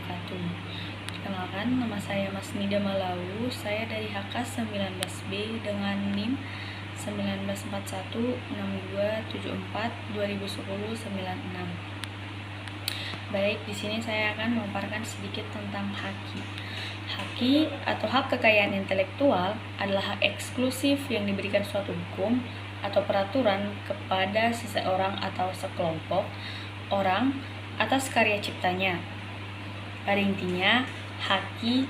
wabarakatuh. Perkenalkan, nama saya Mas Nida Malau. Saya dari HK 19B dengan NIM 19416274201096. Baik, di sini saya akan memaparkan sedikit tentang haki. Haki atau hak kekayaan intelektual adalah hak eksklusif yang diberikan suatu hukum atau peraturan kepada seseorang atau sekelompok orang atas karya ciptanya. Pada intinya, haki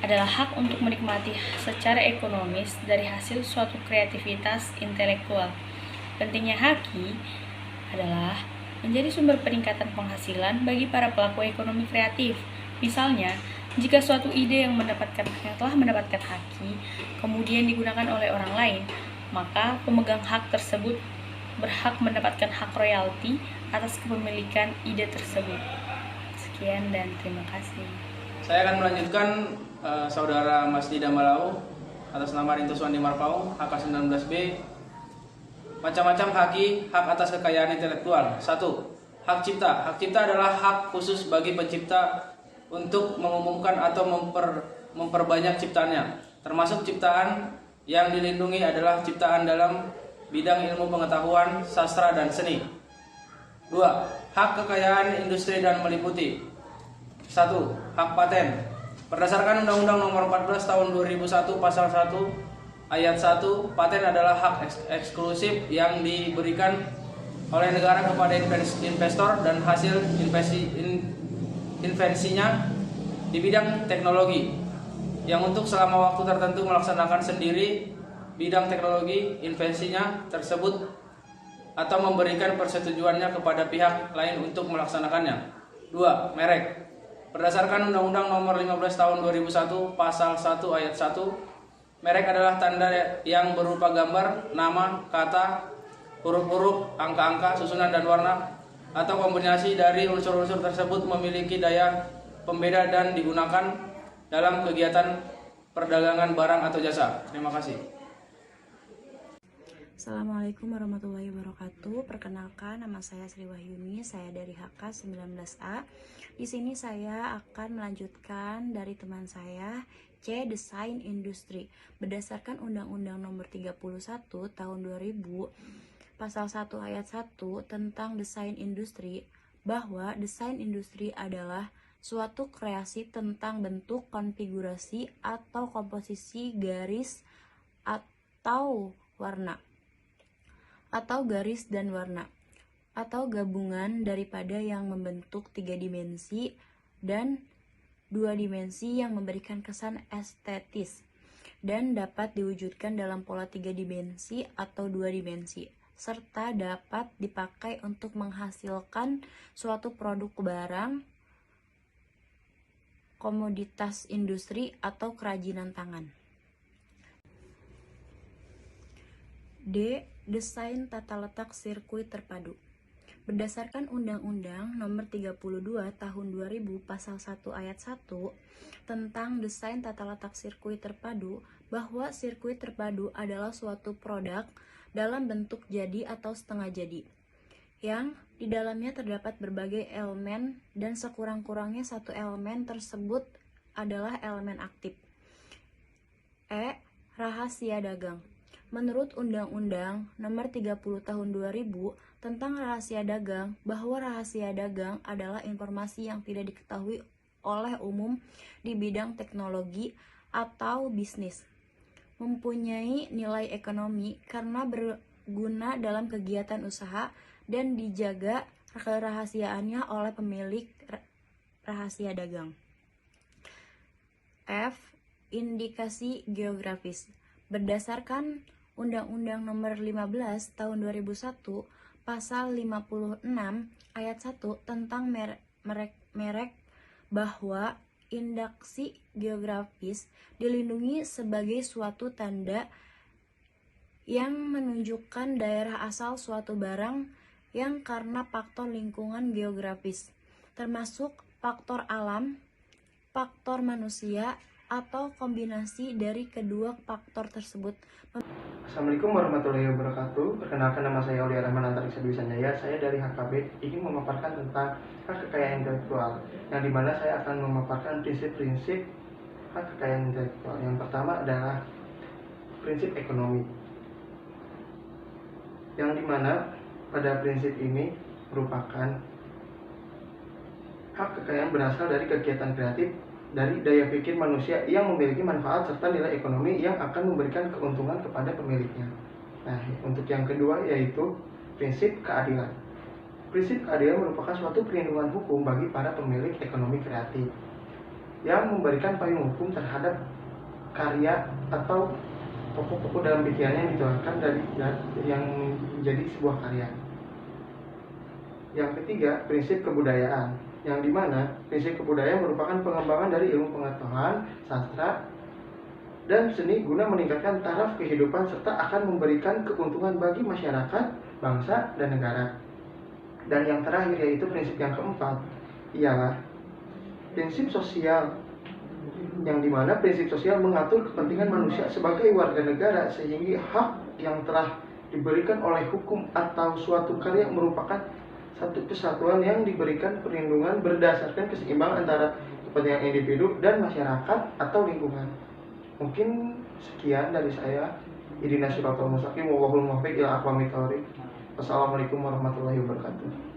adalah hak untuk menikmati secara ekonomis dari hasil suatu kreativitas intelektual. Pentingnya haki adalah menjadi sumber peningkatan penghasilan bagi para pelaku ekonomi kreatif. Misalnya, jika suatu ide yang telah mendapatkan haki kemudian digunakan oleh orang lain, maka pemegang hak tersebut berhak mendapatkan hak royalti atas kepemilikan ide tersebut. Sekian dan terima kasih. Saya akan melanjutkan saudara Mas Nida Malau atas nama Rintuswandi Marpaung, HK 19B. Macam-macam haki, hak atas kekayaan intelektual. 1. Hak cipta. Hak cipta adalah hak khusus bagi pencipta untuk mengumumkan atau memperbanyak ciptaannya. Termasuk ciptaan yang dilindungi adalah ciptaan dalam bidang ilmu pengetahuan, sastra, dan seni. 2. Hak kekayaan industri dan meliputi 1. Hak paten. Berdasarkan Undang-Undang Nomor 14 Tahun 2001 Pasal 1 Ayat 1, paten adalah hak eksklusif yang diberikan oleh negara kepada investor dan hasil invensinya di bidang teknologi yang untuk selama waktu tertentu melaksanakan sendiri bidang teknologi invensinya tersebut atau memberikan persetujuannya kepada pihak lain untuk melaksanakannya. 2. Merek. Berdasarkan Undang-Undang Nomor 15 Tahun 2001 Pasal 1 Ayat 1, merek adalah tanda yang berupa gambar, nama, kata, huruf-huruf, angka-angka, susunan dan warna atau kombinasi dari unsur-unsur tersebut memiliki daya pembeda dan digunakan dalam kegiatan perdagangan barang atau jasa. Terima kasih. Assalamualaikum warahmatullahi wabarakatuh. Perkenalkan, nama saya Sri Wahyuni, saya dari HK 19A. Di sini saya akan melanjutkan dari teman saya, C. Desain Industri. Berdasarkan Undang-Undang Nomor 31 Tahun 2000, Pasal 1 Ayat 1 tentang desain industri, bahwa desain industri adalah suatu kreasi tentang bentuk, konfigurasi, atau komposisi garis atau warna, atau garis dan warna, atau gabungan daripada yang membentuk 3 dimensi dan 2 dimensi yang memberikan kesan estetis dan dapat diwujudkan dalam pola 3 dimensi atau 2 dimensi, serta dapat dipakai untuk menghasilkan suatu produk barang, komoditas industri, atau kerajinan tangan. D. Desain tata letak sirkuit terpadu. Berdasarkan Undang-Undang Nomor 32 Tahun 2000 Pasal 1 Ayat 1 tentang desain tata letak sirkuit terpadu, bahwa sirkuit terpadu adalah suatu produk dalam bentuk jadi atau setengah jadi, yang di dalamnya terdapat berbagai elemen dan sekurang-kurangnya satu elemen tersebut adalah elemen aktif. E. Rahasia dagang. Menurut Undang-Undang Nomor 30 Tahun 2000 tentang rahasia dagang, bahwa rahasia dagang adalah informasi yang tidak diketahui oleh umum di bidang teknologi atau bisnis, mempunyai nilai ekonomi karena berguna dalam kegiatan usaha dan dijaga kerahasiaannya oleh pemilik rahasia dagang. F. Indikasi geografis. Berdasarkan Undang-Undang Nomor 15 Tahun 2001 Pasal 56 Ayat 1 tentang merek, bahwa indikasi geografis dilindungi sebagai suatu tanda yang menunjukkan daerah asal suatu barang yang karena faktor lingkungan geografis, termasuk faktor alam, faktor manusia, atau kombinasi dari kedua faktor tersebut. Assalamualaikum warahmatullahi wabarakatuh. Perkenalkan, nama saya Aulia Rahman Antariksa Dwi Sanjaya. Saya dari HKB ingin memaparkan tentang hak kekayaan intelektual, yang dimana saya akan memaparkan prinsip-prinsip hak kekayaan intelektual. Yang pertama adalah prinsip ekonomi, yang dimana pada prinsip ini merupakan hak kekayaan berasal dari kegiatan kreatif dari daya pikir manusia yang memiliki manfaat serta nilai ekonomi yang akan memberikan keuntungan kepada pemiliknya. Nah, untuk yang kedua yaitu prinsip keadilan. Prinsip keadilan merupakan suatu perlindungan hukum bagi para pemilik ekonomi kreatif yang memberikan payung hukum terhadap karya atau pokok-pokok dalam pikirannya yang dituangkan dari yang menjadi sebuah karya. Yang ketiga, prinsip kebudayaan, yang dimana prinsip kebudayaan merupakan pengembangan dari ilmu pengetahuan, sastra, dan seni guna meningkatkan taraf kehidupan serta akan memberikan keuntungan bagi masyarakat, bangsa, dan negara. Dan yang terakhir yaitu prinsip yang keempat, ialah prinsip sosial, yang dimana prinsip sosial mengatur kepentingan manusia sebagai warga negara sehingga hak yang telah diberikan oleh hukum atau suatu karya merupakan satu kesatuan yang diberikan perlindungan berdasarkan keseimbangan antara kepentingan individu dan masyarakat atau lingkungan. Mungkin sekian dari saya. Ihdinas siratal mustaqim wallahul muwaffiq ila aqwamit thoriq. Wassalamualaikum warahmatullahi wabarakatuh.